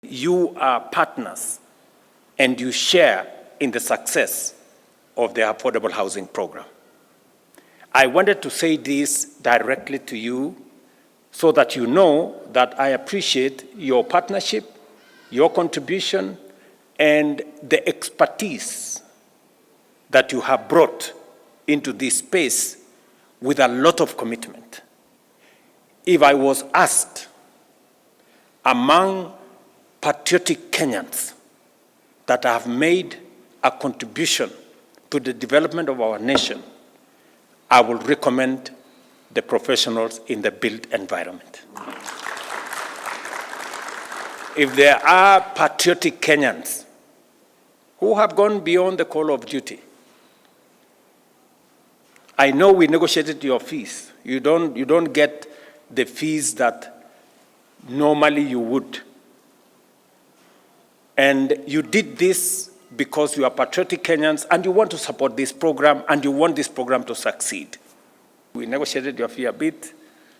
You are partners and you share in the success of the affordable housing program. I wanted to say this directly to you so that you know that I appreciate your partnership, your contribution, and the expertise that you have brought into this space with a lot of commitment. If I was asked among patriotic Kenyans that have made a contribution to the development of our nation, I will recommend the professionals in the built environment. If there are patriotic Kenyans who have gone beyond the call of duty, I know we negotiated your fees. You don't get the fees that normally you would. And you did this because you are patriotic Kenyans and you want to support this program and you want this program to succeed. We negotiated your fee a bit,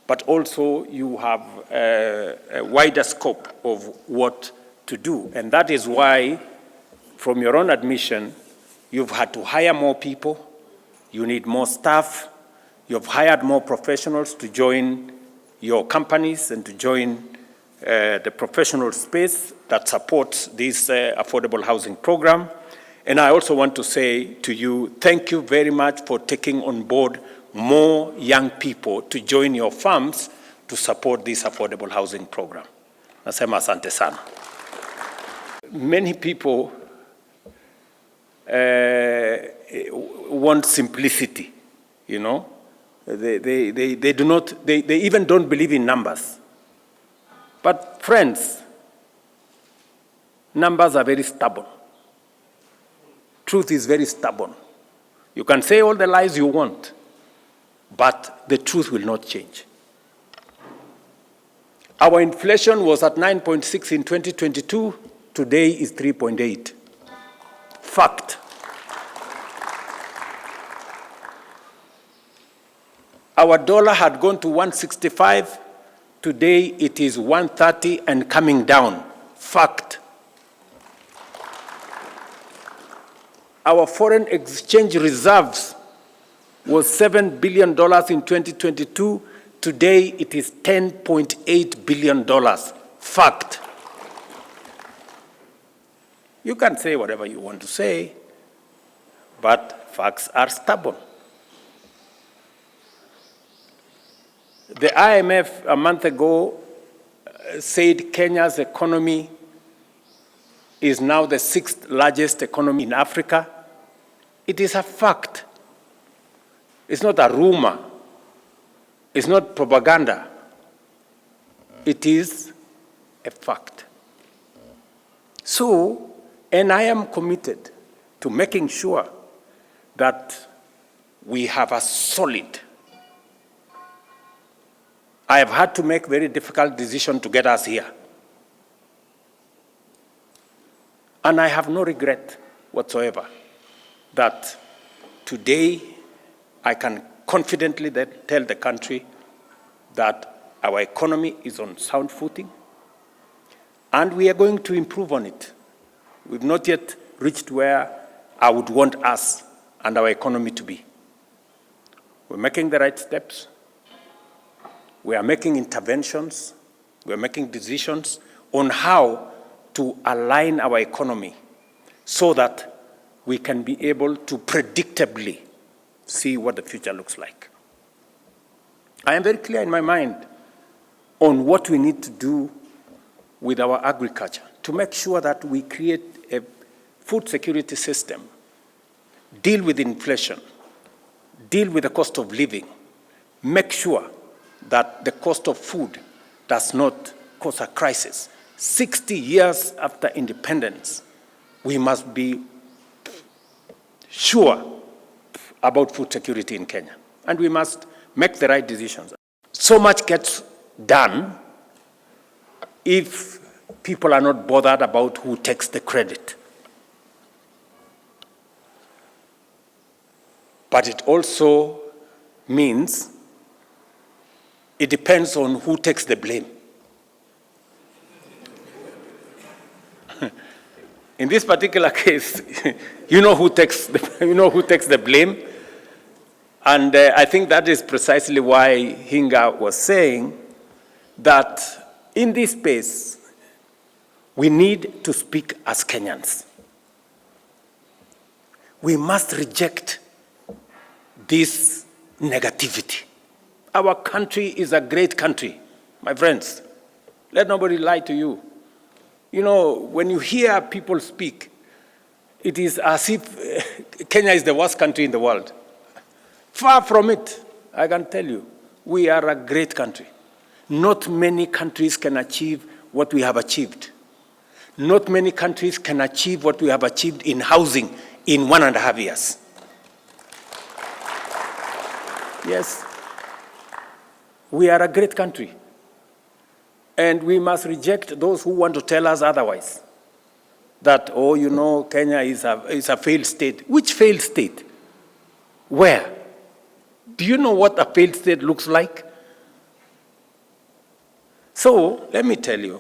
but also you have a wider scope of what to do. And that is why, from your own admission, you've had to hire more people, you need more staff, you've hired more professionals to join your companies and to join the professional space that supports this affordable housing program. And I also want to say to you, thank you very much for taking on board more young people to join your firms to support this affordable housing program. Nasema asante sana. Many people want simplicity, you know. They do not, they even don't believe in numbers. But friends, numbers are very stubborn. Truth is very stubborn. You can say all the lies you want, but the truth will not change. Our inflation was at 9.6 in 2022. Today is 3.8. Fact. Our dollar had gone to 165. Today it is 130 and coming down. Fact. Our foreign exchange reserves was $7 billion in 2022. Today it is $10.8 billion. Fact. You can say whatever you want to say, but facts are stubborn. The IMF a month ago said Kenya's economy is now the 6th largest economy in Africa. It is a fact. It's not a rumor. It's not propaganda. It is a fact. So, and I am committed to making sure that we have a solid. I have had to make very difficult decisions to get us here. And I have no regret whatsoever that today I can confidently tell the country that our economy is on sound footing and we are going to improve on it. We've not yet reached where I would want us and our economy to be. We're making the right steps. We are making interventions. We are making decisions on how to align our economy so that we can be able to predictably see what the future looks like. I am very clear in my mind on what we need to do with our agriculture to make sure that we create a food security system, deal with inflation, deal with the cost of living, make sure that the cost of food does not cause a crisis. 60 years after independence, we must be sure about food security in Kenya. And we must make the right decisions. So much gets done if people are not bothered about who takes the credit. But it also means it depends on who takes the blame. In this particular case, you know who takes the blame. And I think that is precisely why Hinga was saying that in this space, we need to speak as Kenyans. We must reject this negativity. Our country is a great country, my friends. Let nobody lie to you. You know, when you hear people speak, it is as if Kenya is the worst country in the world. Far from it, I can tell you. We are a great country. Not many countries can achieve what we have achieved. Not many countries can achieve what we have achieved in housing in 1.5 years. Yes, we are a great country. And we must reject those who want to tell us otherwise. That, oh, you know, Kenya is a failed state. Which failed state? Where? Do you know what a failed state looks like? So, let me tell you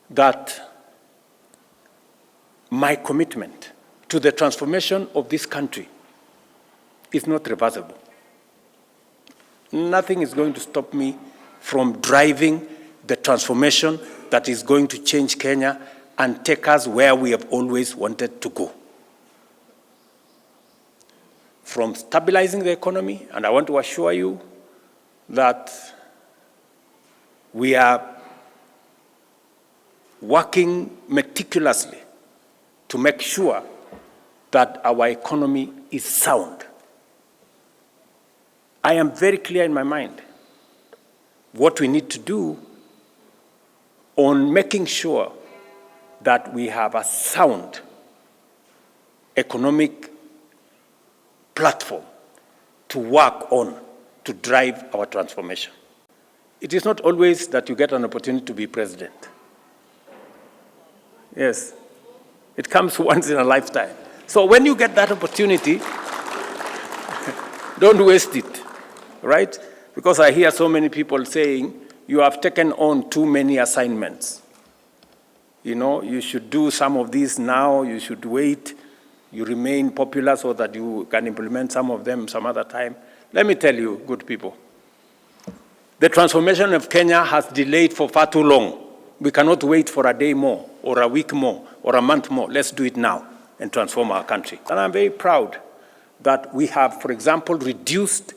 that my commitment to the transformation of this country is not reversible. Nothing is going to stop me from driving the transformation that is going to change Kenya and take us where we have always wanted to go. From stabilizing the economy, and I want to assure you that we are working meticulously to make sure that our economy is sound. I am very clear in my mind what we need to do on making sure that we have a sound economic platform to work on to drive our transformation. It is not always that you get an opportunity to be president. Yes, it comes once in a lifetime. So when you get that opportunity, don't waste it, right? Because I hear so many people saying, you have taken on too many assignments. You know, you should do some of these now, you should wait, you remain popular so that you can implement some of them some other time. Let me tell you, good people, the transformation of Kenya has delayed for far too long. We cannot wait for a day more, or a week more, or a month more. Let's do it now and transform our country. And I'm very proud that we have, for example, reduced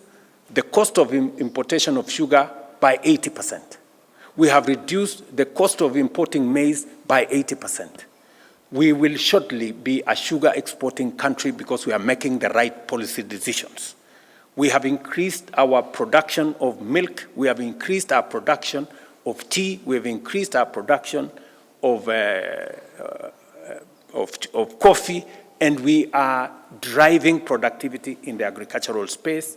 the cost of importation of sugar by 80%. We have reduced the cost of importing maize by 80%. We will shortly be a sugar exporting country because we are making the right policy decisions. We have increased our production of milk. We have increased our production of tea. We have increased our production of coffee. And we are driving productivity in the agricultural space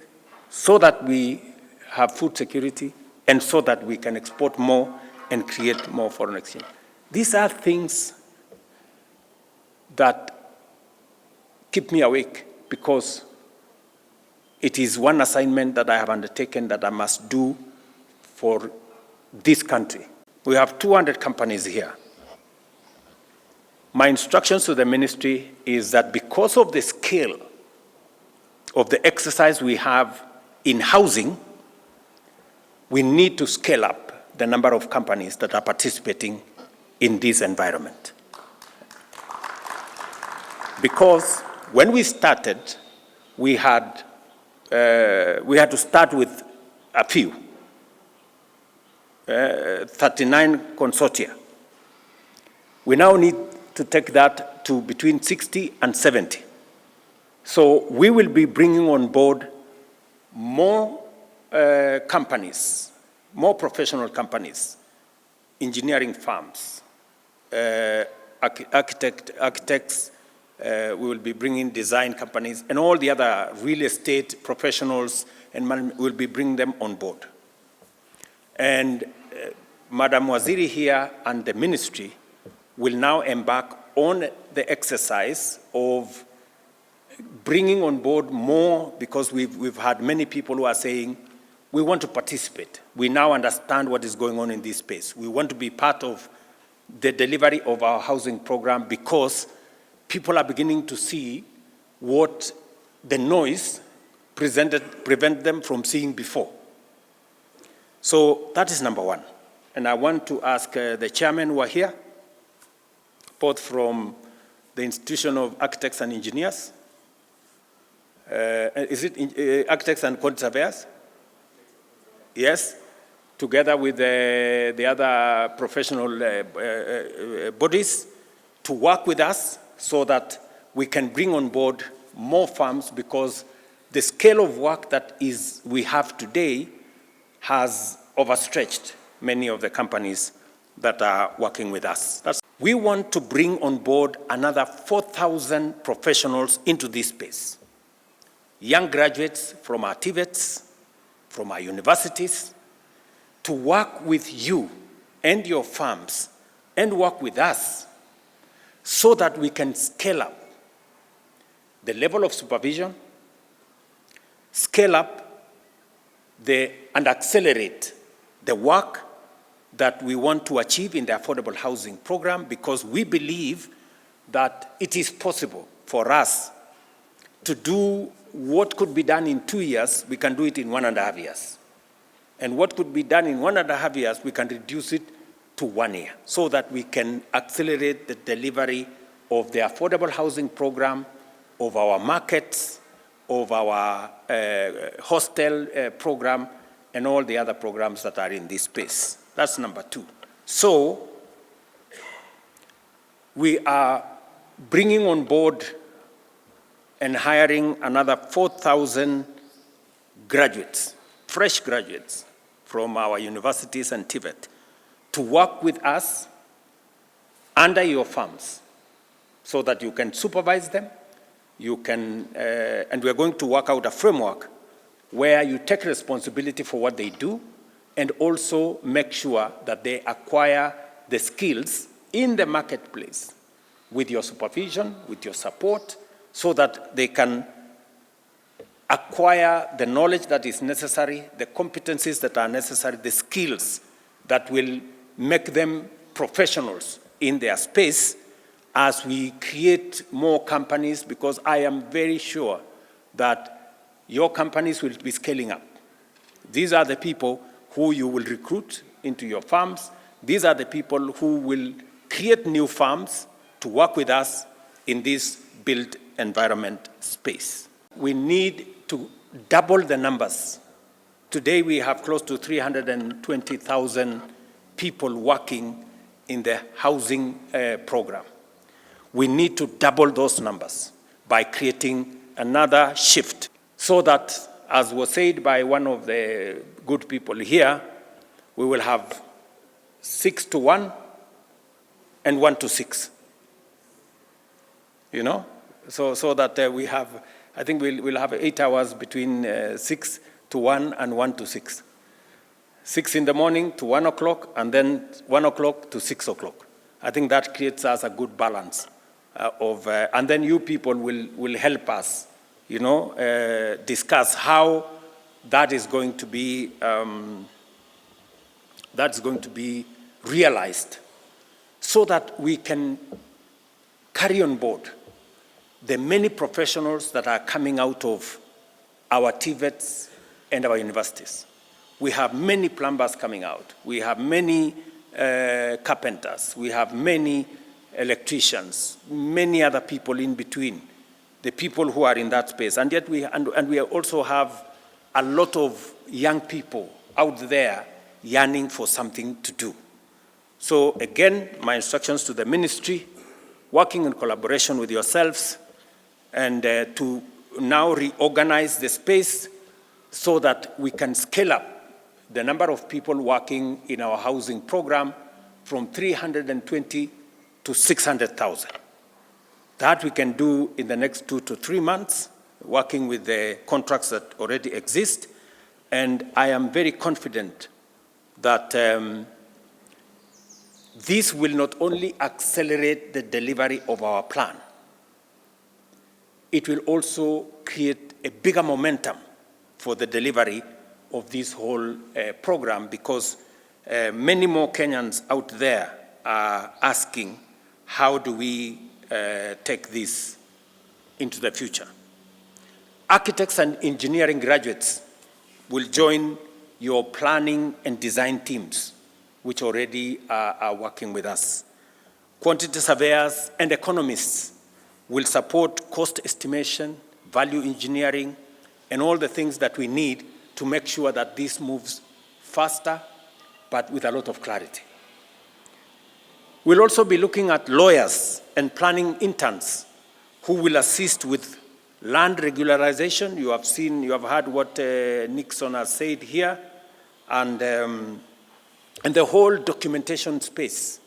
so that we have food security and so that we can export more and create more foreign exchange. These are things that keep me awake because it is one assignment that I have undertaken that I must do for this country. We have 200 companies here. My instructions to the ministry is that because of the scale of the exercise we have in housing, we need to scale up the number of companies that are participating in this environment. Because when we started, we had to start with a few, 39 consortia. We now need to take that to between 60 and 70. So we will be bringing on board more companies, more professional companies, engineering firms, architects, we will be bringing design companies, and all the other real estate professionals, and we'll be bringing them on board. And Madam Waziri here and the ministry will now embark on the exercise of bringing on board more, because we've had many people who are saying, we want to participate. We now understand what is going on in this space. We want to be part of the delivery of our housing program because people are beginning to see what the noise prevent them from seeing before. So that is number one. And I want to ask the chairman who are here, both from the Institution of Architects and Engineers. Is it Architects and Quantity Surveyors? Yes, together with the other professional bodies to work with us so that we can bring on board more firms, because the scale of work that we have today has overstretched many of the companies that are working with us. We want to bring on board another 4,000 professionals into this space. Young graduates from our TVETs, from our universities, to work with you and your firms and work with us so that we can scale up the level of supervision, scale up and accelerate the work that we want to achieve in the affordable housing program, because we believe that it is possible for us to do what could be done in 2 years, we can do it in 1.5 years. And what could be done in 1.5 years, we can reduce it to 1 year, so that we can accelerate the delivery of the affordable housing program, of our markets, of our hostel program, and all the other programs that are in this space. That's number two. So we are bringing on board and hiring another 4,000 graduates, fresh graduates from our universities and TVET, to work with us under your firms so that you can supervise them. You can, and we're going to work out a framework where you take responsibility for what they do and also make sure that they acquire the skills in the marketplace with your supervision, with your support, so that they can acquire the knowledge that is necessary, the competencies that are necessary, the skills that will make them professionals in their space as we create more companies, because I am very sure that your companies will be scaling up. These are the people who you will recruit into your firms. These are the people who will create new firms to work with us in this built environment space. We need to double the numbers. Today we have close to 320,000 people working in the housing program. We need to double those numbers by creating another shift, so that, as was said by one of the good people here, we will have 6 to 1 and 1 to 6. You know? So that we have, I think we'll have 8 hours between 6 to 1 and 1 to 6. 6 in the morning to 1 o'clock, and then 1 o'clock to 6 o'clock. I think that creates us a good balance and then you people will help us, you know, discuss how that is going to be realized, so that we can carry on board the many professionals that are coming out of our TVETs and our universities. We have many plumbers coming out. We have many carpenters. We have many electricians, many other people in between, the people who are in that space. And yet we also have a lot of young people out there yearning for something to do. So again, my instructions to the ministry, working in collaboration with yourselves, and to now reorganize the space so that we can scale up the number of people working in our housing program from 320 to 600,000. That we can do in the next 2 to 3 months, working with the contracts that already exist. And I am very confident that this will not only accelerate the delivery of our plan, it will also create a bigger momentum for the delivery of this whole program, because many more Kenyans out there are asking, how do we take this into the future? Architects and engineering graduates will join your planning and design teams, which already are working with us. Quantity surveyors and economists will support cost estimation, value engineering, and all the things that we need to make sure that this moves faster, but with a lot of clarity. We'll also be looking at lawyers and planning interns who will assist with land regularization. You have heard what Nixon has said here, and the whole documentation space.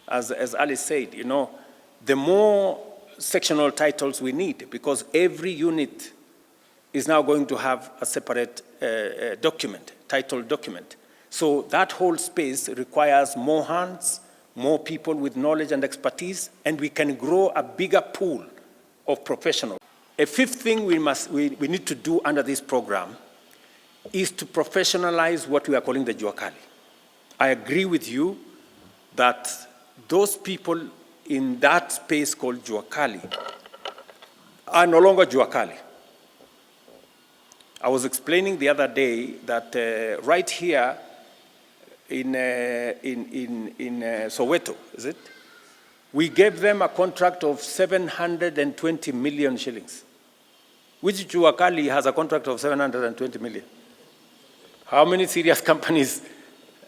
As Ali said, the more sectional titles we need, because every unit is now going to have a separate title document. So that whole space requires more hands, more people with knowledge and expertise, and we can grow a bigger pool of professionals. A fifth thing we need to do under this program is to professionalize what we are calling the Jua Kali. I agree with you that those people in that space called Jua Kali are no longer Jua Kali. I was explaining the other day that right here in Soweto, is it? We gave them a contract of 720 million shillings. Which Jua Kali has a contract of 720 million? How many serious companies,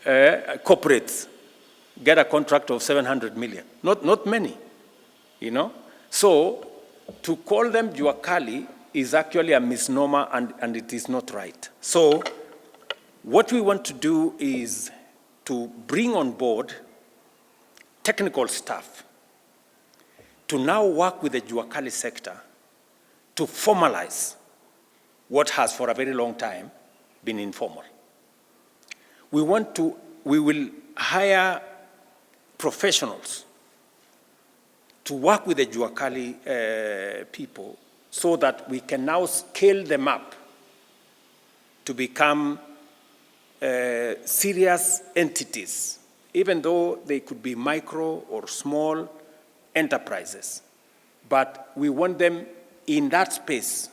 corporates, get a contract of 700 million? Not many, So to call them Jua Kali is actually a misnomer, and it is not right. So what we want to do is to bring on board technical staff to now work with the Jua Kali sector to formalize what has for a very long time been informal. We will hire professionals to work with the Jua Kali people so that we can now scale them up to become serious entities, even though they could be micro or small enterprises. But we want them in that space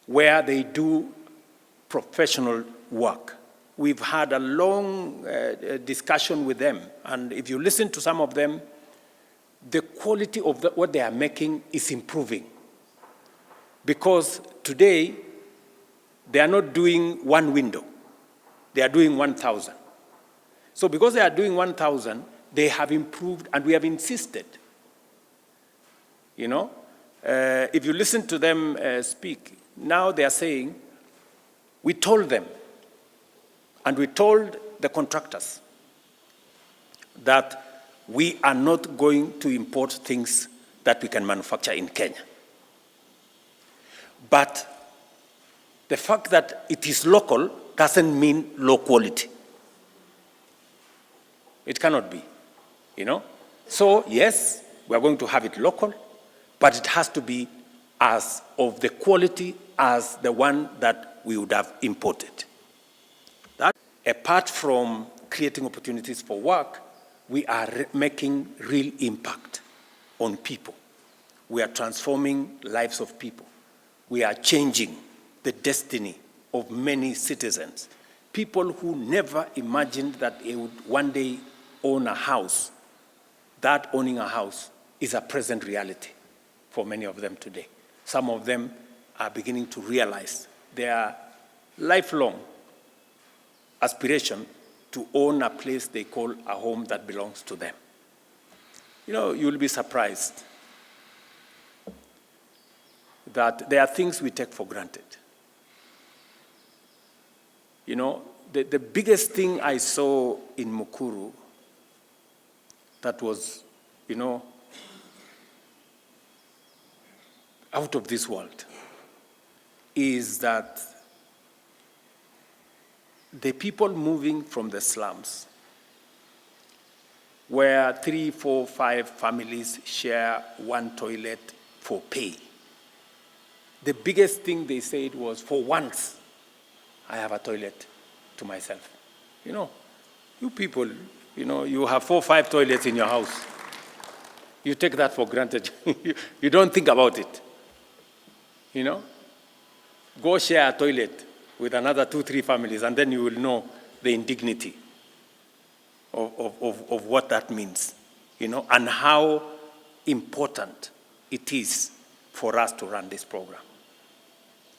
where they do professional work. We've had a long discussion with them, and if you listen to some of them, the quality of what they are making is improving. Because today, they are not doing one window. They are doing 1,000. So because they are doing 1,000, they have improved, and we have insisted. If you listen to them speak, now they are saying, we told them, and we told the contractors that we are not going to import things that we can manufacture in Kenya. But the fact that it is local doesn't mean low quality. It cannot be, So yes, we are going to have it local, but it has to be as of the quality as the one that we would have imported. That, apart from creating opportunities for work, we are making real impact on people. We are transforming lives of people. We are changing the destiny of many citizens. People who never imagined that they would one day own a house. That owning a house is a present reality for many of them today. Some of them are beginning to realize their lifelong aspiration to own a place they call a home that belongs to them. You'll be surprised that there are things we take for granted. The biggest thing I saw in Mukuru that was, out of this world is that the people moving from the slums, where 3, 4, 5 families share one toilet for pay, the biggest thing they said was, for once, I have a toilet to myself. You know, you people, you know, you have 4 or 5 toilets in your house. You take that for granted. You don't think about it. You know, go share a toilet with another 2, 3 families, and then you will know the indignity of what that means, you know, and how important it is for us to run this program.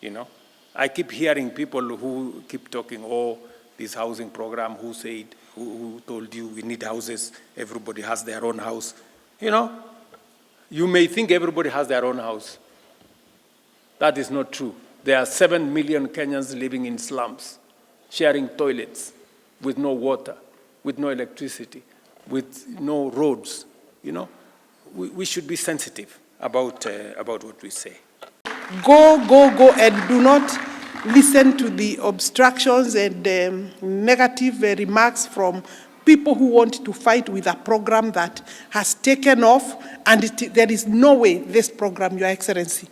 You know, I keep hearing people who keep talking, oh, this housing program, who told you we need houses, everybody has their own house. You know, you may think everybody has their own house. That is not true. There are 7 million Kenyans living in slums, sharing toilets with no water, with no electricity, with no roads. You know, we should be sensitive about what we say. Go, and do not listen to the obstructions and negative remarks from people who want to fight with a program that has taken off, and there is no way this program, Your Excellency,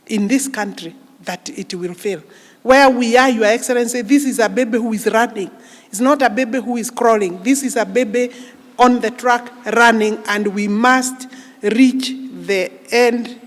in this country, that it will fail. Where we are, Your Excellency, this is a baby who is running. It's not a baby who is crawling. This is a baby on the track running, and we must reach the end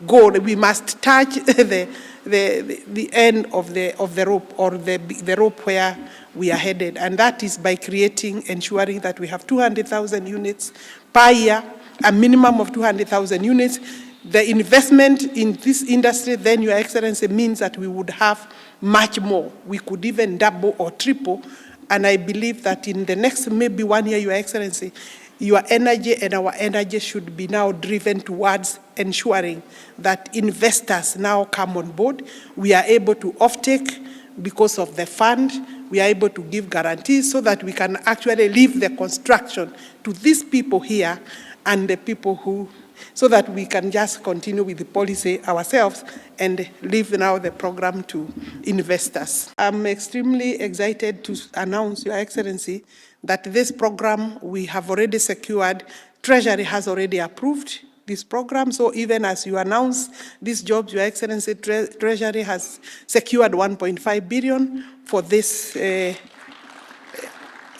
goal. We must touch the end of the rope, or the rope where we are headed, and that is by ensuring that we have 200,000 units per year, a minimum of 200,000 units. The investment in this industry, then, Your Excellency, means that we would have much more. We could even double or triple, and I believe that in the next maybe 1 year, Your Excellency, your energy and our energy should be now driven towards ensuring that investors now come on board. We are able to offtake because of the fund. We are able to give guarantees so that we can actually leave the construction to these people here and the people who, so that we can just continue with the policy ourselves and leave now the program to investors. I'm extremely excited to announce, Your Excellency, that this program we have already secured. Treasury has already approved this program. So even as you announce these jobs, Your Excellency, Treasury has secured 1.5 billion for this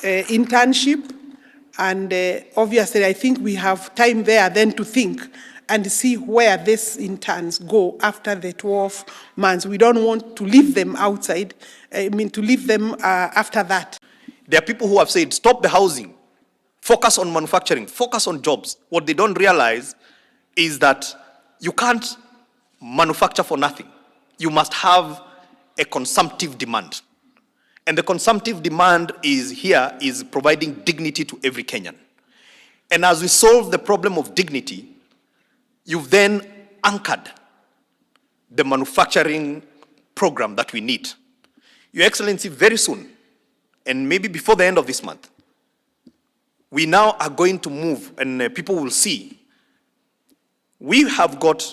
internship. And obviously, I think we have time there then to think and see where these interns go after the 12 months. We don't want to leave them outside, to leave them after that. There are people who have said, stop the housing, focus on manufacturing, focus on jobs. What they don't realize is that you can't manufacture for nothing. You must have a consumptive demand. And the consumptive demand is providing dignity to every Kenyan. And as we solve the problem of dignity, you've then anchored the manufacturing program that we need. Your Excellency, very soon, and maybe before the end of this month, we now are going to move, and people will see, we have got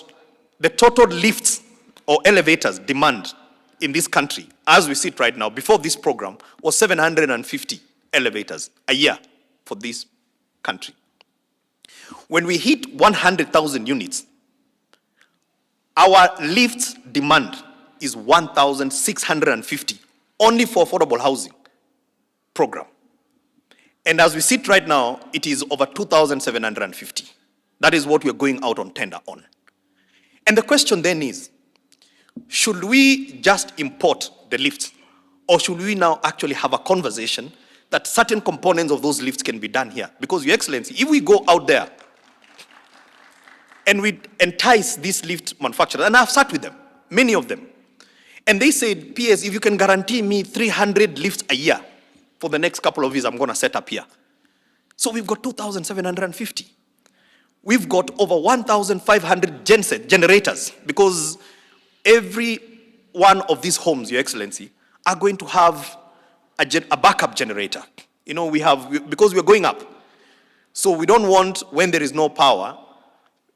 the total lifts or elevators demand in this country, as we sit right now, before this program, was 750 elevators a year for this country. When we hit 100,000 units, our lift demand is 1,650, only for affordable housing program. And as we sit right now, it is over 2,750. That is what we're going out on tender on. And the question then is, should we just import the lifts, or should we now actually have a conversation that certain components of those lifts can be done here? Because, Your Excellency, if we go out there and we entice these lift manufacturers, and I've sat with them, many of them, and they said, PS, if you can guarantee me 300 lifts a year for the next couple of years, I'm going to set up here. So we've got 2,750. We've got over 1,500 generators, because every one of these homes, Your Excellency, are going to have a backup generator. You know, because we're going up. So we don't want, when there is no power,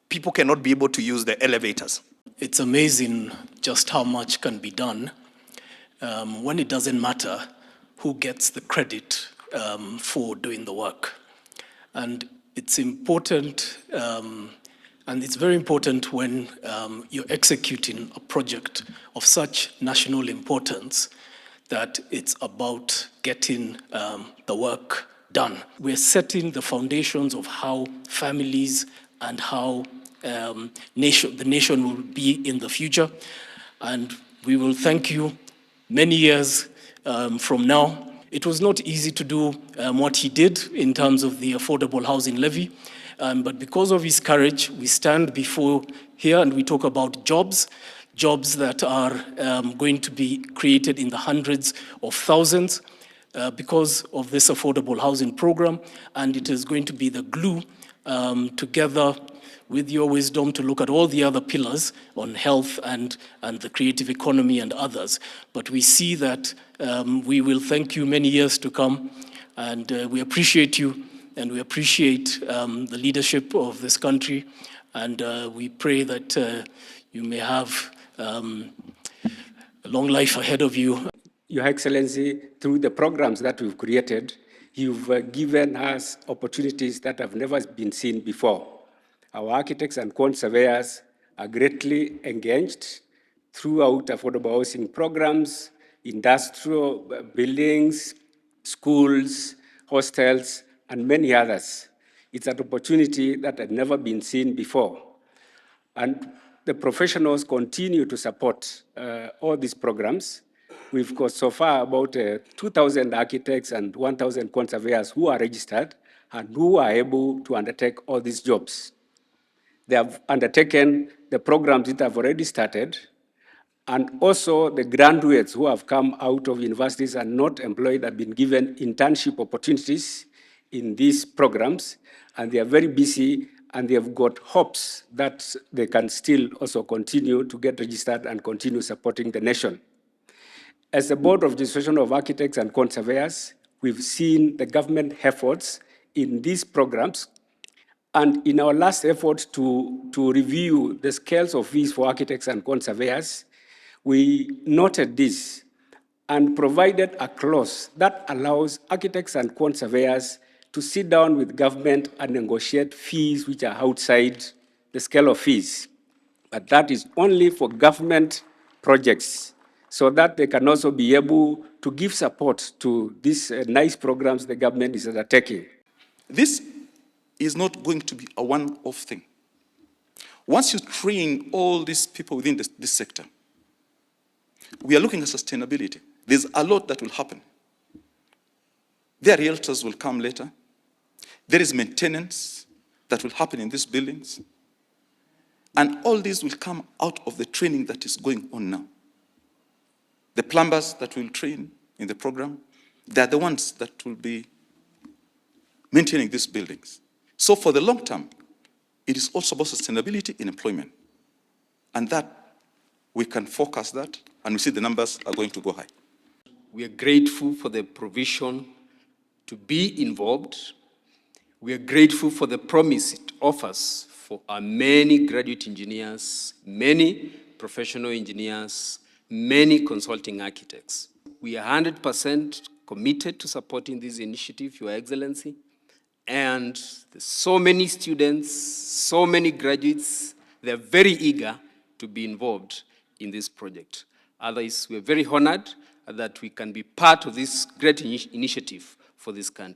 people cannot be able to use the elevators. It's amazing just how much can be done when it doesn't matter who gets the credit for doing the work. And it's important, And it's very important when you're executing a project of such national importance that it's about getting the work done. We're setting the foundations of how families and how the nation will be in the future. And we will thank you many years from now. It was not easy to do what he did in terms of the affordable housing levy. But because of his courage, we stand before here and we talk about jobs that are going to be created in the hundreds of thousands because of this affordable housing program. And it is going to be the glue together with your wisdom to look at all the other pillars on health and the creative economy and others. But we see that we will thank you many years to come, and we appreciate you. And we appreciate the leadership of this country, and we pray that you may have a long life ahead of you. Your Excellency, through the programs that we've created, you've given us opportunities that have never been seen before. Our architects and quant surveyors are greatly engaged throughout affordable housing programs, industrial buildings, schools, hostels, and many others. It's an opportunity that had never been seen before. And the professionals continue to support all these programs. We've got so far about 2,000 architects and 1,000 quant surveyors who are registered and who are able to undertake all these jobs. They have undertaken the programs that have already started, and also the graduates who have come out of universities and not employed have been given internship opportunities in these programs, and they are very busy, and they have got hopes that they can still also continue to get registered and continue supporting the nation. As the Board of Registration of Architects and Quant Surveyors, we've seen the government efforts in these programs, and in our last effort to review the scales of fees for architects and quant surveyors, we noted this and provided a clause that allows architects and quant surveyors to sit down with government and negotiate fees which are outside the scale of fees. But that is only for government projects, so that they can also be able to give support to these nice programs the government is undertaking. This is not going to be a one-off thing. Once you train all these people within this sector, we are looking at sustainability. There's a lot that will happen. Their realtors will come later. There is maintenance that will happen in these buildings. And all these will come out of the training that is going on now. The plumbers that will train in the program, they're the ones that will be maintaining these buildings. So for the long term, it is also about sustainability in employment. And that, we can forecast that, and we see the numbers are going to go high. We are grateful for the provision to be involved. We are grateful for the promise it offers for our many graduate engineers, many professional engineers, many consulting architects. We are 100% committed to supporting this initiative, Your Excellency. And there's so many students, so many graduates, they're very eager to be involved in this project. Otherwise, we're very honored that we can be part of this great initiative for this country.